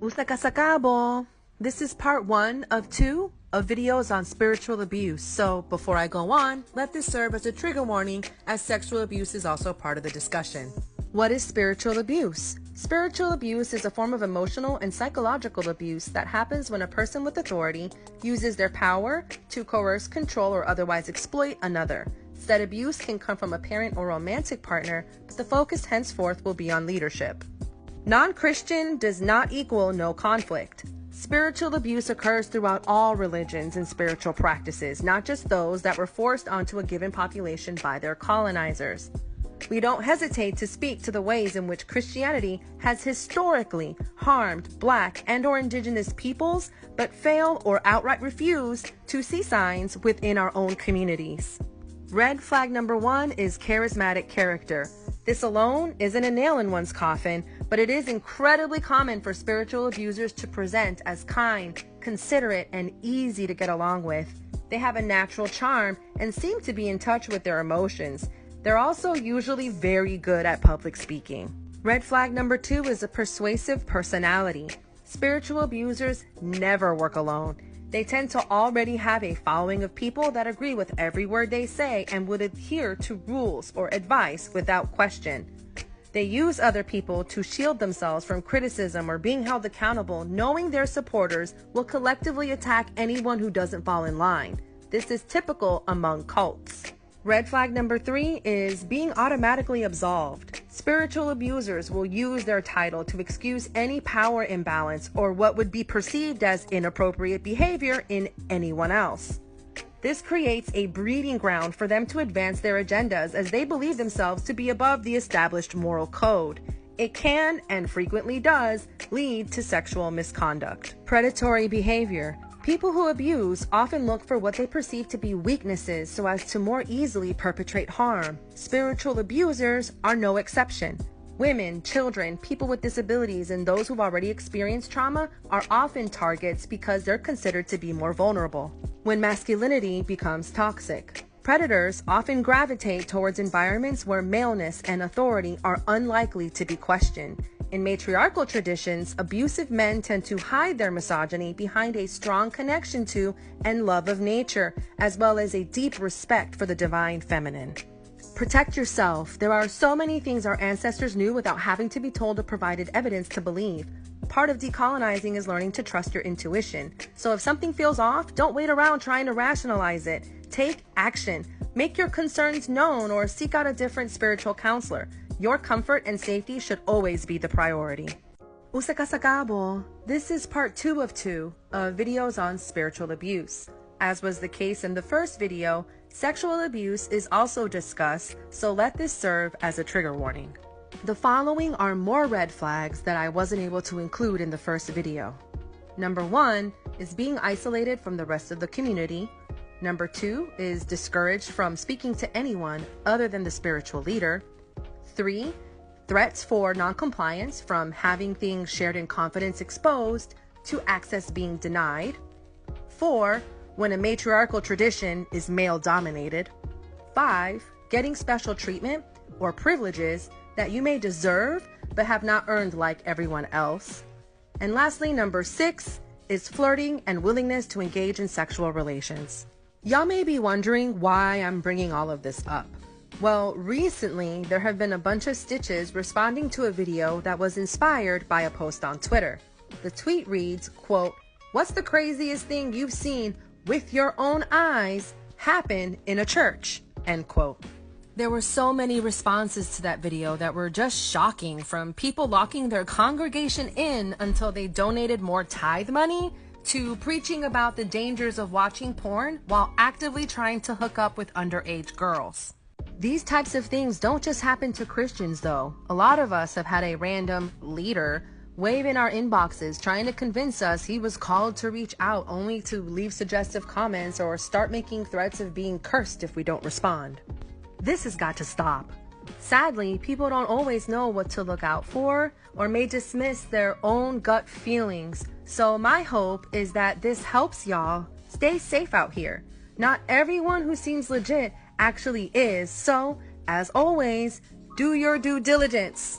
Usakasakabo. This is part 1 of 2 of videos on spiritual abuse. So before I go on, let this serve as a trigger warning, as sexual abuse is also part of the discussion. What is spiritual abuse? Spiritual abuse is a form of emotional and psychological abuse that happens when a person with authority uses their power to coerce, control, or otherwise exploit another. Said abuse can come from a parent or romantic partner, but the focus henceforth will be on leadership. Non-Christian does not equal no conflict. Spiritual abuse occurs throughout all religions and spiritual practices, not just those that were forced onto a given population by their colonizers. We don't hesitate to speak to the ways in which Christianity has historically harmed Black and/or Indigenous peoples, but fail or outright refuse to see signs within our own communities. Red flag number 1 is charismatic character. This alone isn't a nail in one's coffin, but it is incredibly common for spiritual abusers to present as kind, considerate, and easy to get along with. They have a natural charm and seem to be in touch with their emotions. They're also usually very good at public speaking. Red flag number 2 is a persuasive personality. Spiritual abusers never work alone. They tend to already have a following of people that agree with every word they say and would adhere to rules or advice without question. They use other people to shield themselves from criticism or being held accountable, knowing their supporters will collectively attack anyone who doesn't fall in line. This is typical among cults. Red flag number 3 is being automatically absolved. Spiritual abusers will use their title to excuse any power imbalance or what would be perceived as inappropriate behavior in anyone else. This creates a breeding ground for them to advance their agendas as they believe themselves to be above the established moral code. It can, and frequently does, lead to sexual misconduct. Predatory behavior. People who abuse often look for what they perceive to be weaknesses so as to more easily perpetrate harm. Spiritual abusers are no exception. Women, children, people with disabilities, and those who've already experienced trauma are often targets because they're considered to be more vulnerable. When masculinity becomes toxic. Predators often gravitate towards environments where maleness and authority are unlikely to be questioned. In matriarchal traditions, abusive men tend to hide their misogyny behind a strong connection to and love of nature, as well as a deep respect for the divine feminine. Protect yourself. There are so many things our ancestors knew without having to be told or provided evidence to believe. Part of decolonizing is learning to trust your intuition. So if something feels off, don't wait around trying to rationalize it. Take action. Make your concerns known or seek out a different spiritual counselor. Your comfort and safety should always be the priority. Usakasakabo. This is part 2 of 2 of videos on spiritual abuse. As was the case in the first video, sexual abuse is also discussed, so let this serve as a trigger warning. The following are more red flags that I wasn't able to include in the first video. Number 1 is being isolated from the rest of the community. Number 2 is discouraged from speaking to anyone other than the spiritual leader. 3, threats for noncompliance, from having things shared in confidence exposed to access being denied. 4, when a matriarchal tradition is male dominated. 5, getting special treatment or privileges that you may deserve but have not earned like everyone else. And lastly, number 6 is flirting and willingness to engage in sexual relations. Y'all may be wondering why I'm bringing all of this up. Well, recently there have been a bunch of stitches responding to a video that was inspired by a post on Twitter. The tweet reads, quote, "What's the craziest thing you've seen with your own eyes happen in a church?" End quote. There were so many responses to that video that were just shocking, from people locking their congregation in until they donated more tithe money, to preaching about the dangers of watching porn while actively trying to hook up with underage girls. These types of things don't just happen to Christians though. A lot of us have had a random leader wave in our inboxes trying to convince us he was called to reach out, only to leave suggestive comments or start making threats of being cursed if we don't respond. This has got to stop. Sadly, people don't always know what to look out for or may dismiss their own gut feelings. So my hope is that this helps y'all stay safe out here. Not everyone who seems legit actually is. So, as always, do your due diligence.